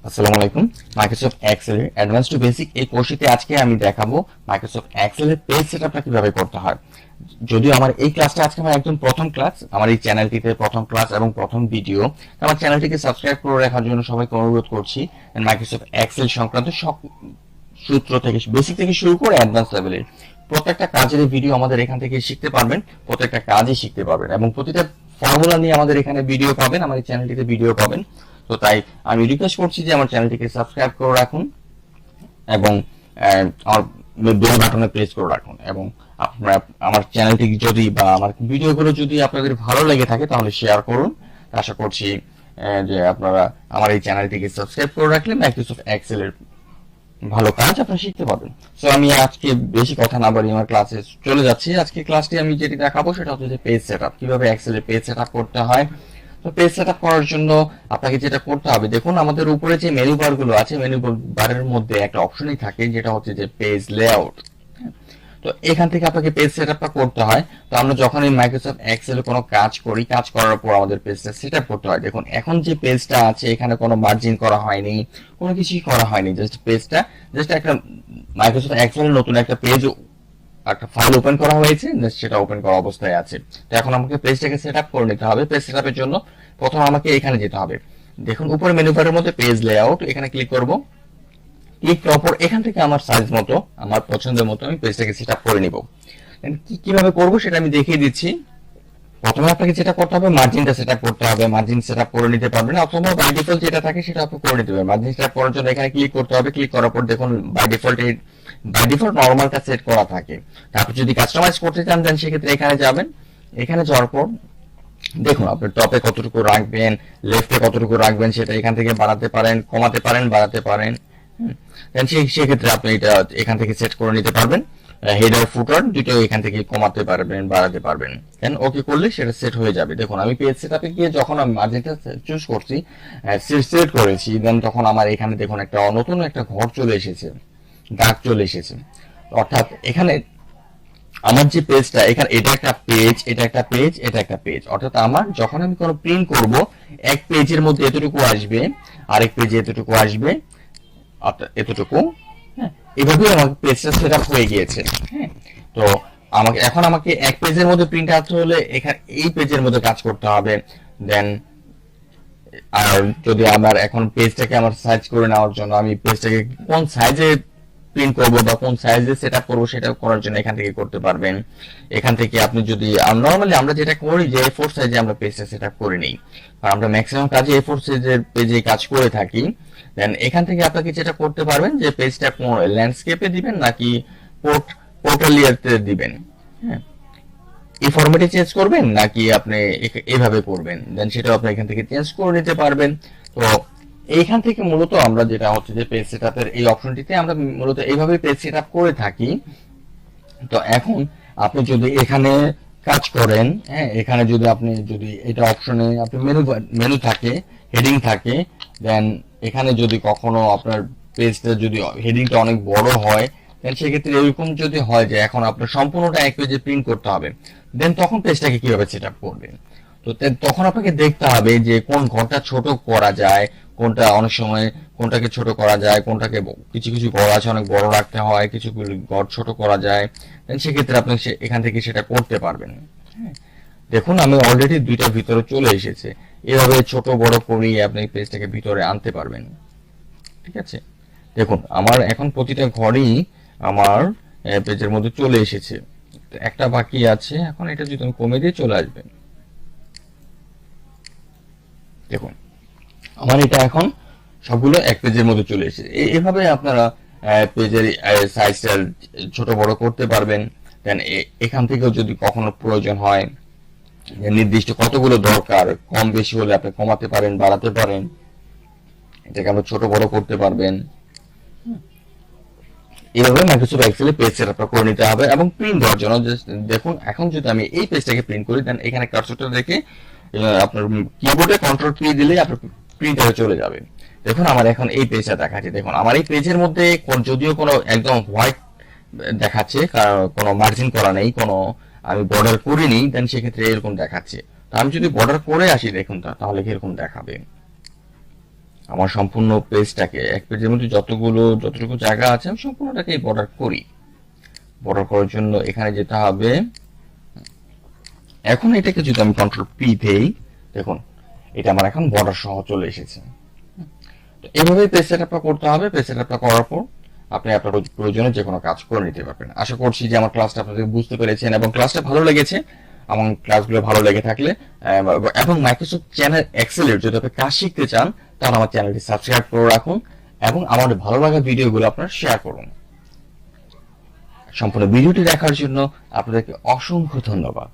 আসসালামু আলাইকুম। Microsoft Excel এর অ্যাডভান্স টু বেসিক এই কোর্সটিতে আজকে আমি দেখাবো মাইক্রোসফট এক্সেল এর পেজ সেটআপটা কিভাবে করতে হয়। যদিও আমার এই ক্লাসটা আজকে আমার একদম প্রথম ক্লাস, আমার এই চ্যানেলটিতে প্রথম ক্লাস এবং প্রথম ভিডিও। আমার চ্যানেলটিকে সাবস্ক্রাইব করে রাখার জন্য সবাইকে অনুরোধ করছি। মাইক্রোসফট এক্সেল সংক্রান্ত সব সূত্র থেকে বেসিক থেকে শুরু করে অ্যাডভান্স লেভেলের প্রত্যেকটা কাজের ভিডিও আমাদের এখান থেকে শিখতে পারবেন, প্রত্যেকটা কাজই শিখতে পারবেন এবং প্রতিটা ফর্মুলা নিয়ে আমাদের এখানে ভিডিও পাবেন, আমার এই চ্যানেলটিতে ভিডিও পাবেন। তো তাই আমি রিকোয়েস্ট করছি যে আমার চ্যানেলটিকে সাবস্ক্রাইব করে রাখুন এবং আমার বেল বাটনে প্রেস করে রাখুন। এবং আপনারা আমার চ্যানেলটি যদি বা আমার ভিডিওগুলো যদি আপনাদের ভালো লেগে থাকে তাহলে শেয়ার করুন। আশা করছি যে আপনারা আমার এই চ্যানেলটিকে সাবস্ক্রাইব করে রাখলে মাইক্রোসফট এক্সেল এর ভালো কাজ আপনারা শিখতে পারবেন। সো আমি আজকে বেশি কথা না বলি আমার ক্লাসে চলে যাচ্ছি। আজকে ক্লাসটি আমি যেটি দেখাবো সেটা হচ্ছে যে পেজ সেটআপ, কিভাবে এক্সেল এর পেজ সেটআপ করতে হয়। তো পেজ সেটআপ করার জন্য আপনাকে যেটা করতে হবে, দেখুন আমাদের উপরে যে মেনু বার গুলো আছে, মেনু বারের মধ্যে একটা অপশনই থাকে যেটা হচ্ছে যে পেজ লেআউট। তো এখান থেকে আপনাকে পেজ সেটআপটা করতে হয়। তো আমরা যখন এই মাইক্রোসফট এক্সেল কোনো কাজ করি, কাজ করার পর আমাদের পেজটা সেটআপ করতে হয়। দেখুন এখন যে পেজটা আছে এখানে কোনো মার্জিন করা হয়নি, কোনো কিছুই করা হয়নি, জাস্ট পেজটা জাস্ট একটা মাইক্রোসফট এক্সেলের নতুন একটা পেজ, একটা ফাইল ওপেন করা হয়েছে, সেটা ওপেন করা অবস্থায় আছে। তো এখন আমাকে পেজটাকে সেটআপ করে নিতে হবে। পেজ সেটআপের জন্য প্রথম আমাকে এখানে যেতে হবে। দেখুন উপরে মেনু বারের মধ্যে পেজ লেআউট, এখানে ক্লিক করব। ক্লিক করার পর এখান থেকে আমার সাইজ মতো, আমার পছন্দের মতো আমি পেজটাকে সেটআপ করে নিব। কিভাবে করব সেটা আমি দেখিয়ে দিচ্ছি। প্রথমে আপনাকে যেটা করতে হবে, মার্জিনটা সেটআপ করতে হবে। মার্জিন সেটআপ করে নিতে পারবেন অথবা বাই ডিফল্ট যেটা থাকে সেটা আপনি করে নিতে পারবেন। মার্জিন সেটআপ করার জন্য এখানে ক্লিক করতে হবে। ক্লিক করার পর দেখুন বাই ডিফল্ট নরমালটা সেট করা থাকে। তারপর যদি কাস্টমাইজ করতে চান দেন সেক্ষেত্রে এখানে যাবেন। এখানে যাওয়ার পর দেখুন আপনি টপে কতটুকু রাখবেন, লেফটে কতটুকু রাখবেন সেটা এখান থেকে বাড়াতে পারেন, কমাতে পারেন, বাড়াতে পারেন। দেন সেক্ষেত্রে আপনি এটা এখান থেকে সেট করে নিতে পারবেন। হেডার ফুটার দুটো এখান থেকে কমাতে পারবেন, বাড়াতে পারবেন। দেন ওকে করলে সেটা সেট হয়ে যাবে। দেখুন আমি পেজ সেটআপে গিয়ে যখন আমি মার্জিনটা চুজ করছি, সেট করেছি, দেন তখন আমার এখানে দেখুন একটা নতুন একটা ঘর চলে এসেছে, দাগ চলে এসেছে। অর্থাৎ এখানে আমার যে পেজটা, এখানে এটা একটা পেজ, এটা একটা পেজ, এটা একটা পেজ। অর্থাৎ আমার যখন আমি কোনো প্রিন্ট করব, এক পেজের মধ্যে এতটুকু আসবে, আরেক পেজে এতটুকু আসবে, অর্থাৎ এতটুকু। হ্যাঁ, এভাবেই আমার পেজটা সেটআপ হয়ে গিয়েছে। হ্যাঁ, তো আমাকে এক পেজের মধ্যে প্রিন্ট আনতে হলে এখানে এই পেজের মধ্যে কাজ করতে হবে। দেন আর যদি আমার এখন পেজটাকে আমার সাইজ করে নেওয়ার জন্য, আমি পেজটাকে কোন সাইজে প্রিন্ট করব বা কোন সাইজে সেটআপ করব সেটা করার জন্য এখান থেকে করতে পারবেন। এখান থেকে আপনি যদি নরমালি আমরা যেটা করি যে A4 সাইজে আমরা পেজটা সেটআপ করে নিই, আর আমরা ম্যাক্সিমাম কাজে A4 সাইজের পেজে কাজ করে থাকি। দেন এখান থেকে আপনাকে যেটা করতে পারবেন যে পেজটা কোন ল্যান্ডস্কেপে দিবেন নাকি পোর্টফোলিওতে দিবেন। হ্যাঁ, এই ফরম্যাটে চেঞ্জ করবেন নাকি আপনি এইভাবে করবেন, দেন সেটাও আপনি এখান থেকে চেঞ্জ করে নিতে পারবেন। তো এইখান থেকে মূলত আমরা যেটা হচ্ছে যে পেজ সেটআপের এই অপশনটিতে আমরা মূলত এইভাবে পেজ সেটআপ করে থাকি। তো এখন আপনি যদি এখানে কাজ করেন, হ্যাঁ, এখানে যদি এটা অপশনে আপনি মেনু থাকে, হেডিং থাকে, দেন এখানে যদি কখনো আপনার পেজটা যদি হেডিংটা অনেক বড় হয়, দেন সেক্ষেত্রে এরকম যদি হয় যে এখন আপনার সম্পূর্ণটা এক পেজে প্রিন্ট করতে হবে, দেন তখন পেজটাকে কিভাবে সেটআপ করবেন। তো তখন আপনাকে দেখতে হবে যে কোন ঘরটা ছোট করা যায়, কোনটা অনেক সময় কোনটাকে ছোট করা যায়, কোনটাকে কিছু কিছু ঘর আছে অনেক বড় রাখতে হয়, কিছু ঘর ছোট করা যায়। সেক্ষেত্রে আপনি এখান থেকে সেটা করতে পারবেন। হ্যাঁ, দেখুন আমি অলরেডি দুইটা ভিতরে চলে এসেছে। এভাবে ছোট বড় করিয়ে আপনি পেজটাকে ভিতরে আনতে পারবেন। ঠিক আছে, দেখুন আমার এখন প্রতিটা ঘরই আমার পেজের মধ্যে চলে এসেছে। একটা বাকি আছে, এখন এটা যদি আমি কমে দিয়ে চলে আসবে। দেখুন আমার এটা এখন সবগুলো এক পেজের মধ্যে চলে এসেছে। এভাবে আপনারা পেজের সাইজটা ছোট বড় করতে পারবেন। দেন এখান থেকেও যদি কখনো প্রয়োজন হয়, নির্দিষ্ট কতগুলো দরকার, কম বেশি হলে আপনি কমাতে পারেন, বাড়াতে পারেন, এটাকে আপনি ছোট বড় করতে পারবেন। এইভাবে মাইক্রোসফট এক্সেলে পেজ সেটআপটা করে নিতে হবে। এবং প্রিন্ট দেওয়ার জন্য দেখুন এখন যদি আমি এই পেজটাকে প্রিন্ট করি, দেন এখানে কার্সরটা রেখে আপনার কিবোর্ডে কন্ট্রোল কি দিলেই আপনার প্রিন্টারে চলে যাবে। দেখুন আমার এখন এই পেজটা দেখাচ্ছে। দেখুন আমার এই পেজের মধ্যে যদিও কোনো একদম হোয়াইট দেখাচ্ছে, কোনো মার্জিন করা নেই, কোনো আমি বর্ডার করিনি, দেন সেক্ষেত্রে এরকম দেখাচ্ছে। তো আমি যদি বর্ডার করে আসি দেখুন তাহলে কিরকম দেখাবে। আমার সম্পূর্ণ পেজটাকে এক পেজের মধ্যে যতটুকু জায়গা আছে আমি সম্পূর্ণটাকে বর্ডার করি। বর্ডার করার জন্য এখানে যেতে হবে। এখন এটাকে যদি আমি কন্ট্রোল পি দেই, দেখুন এটা আমার এখন বর্ডার সহ চলে এসেছে। তো এভাবেই পেজ সেটআপটা করতে হবে। পেজ সেটআপটা করার পর আপনি আপনার প্রয়োজনে যে কোনো কাজ করে নিতে পারবেন। আশা করছি যে আমার ক্লাসটা আপনাদের বুঝতে পেরেছেন এবং ক্লাসটা ভালো লেগেছে। আমার ক্লাসগুলো ভালো লেগে থাকলে এবং মাইক্রোসফট চ্যানেল এক্সেলের যদি আপনি কাজ শিখতে চান তাহলে আমার চ্যানেলটি সাবস্ক্রাইব করে রাখুন এবং আমার ভালো লাগা ভিডিওগুলো আপনার শেয়ার করুন। সম্পূর্ণ ভিডিওটি দেখার জন্য আপনাদেরকে অসংখ্য ধন্যবাদ।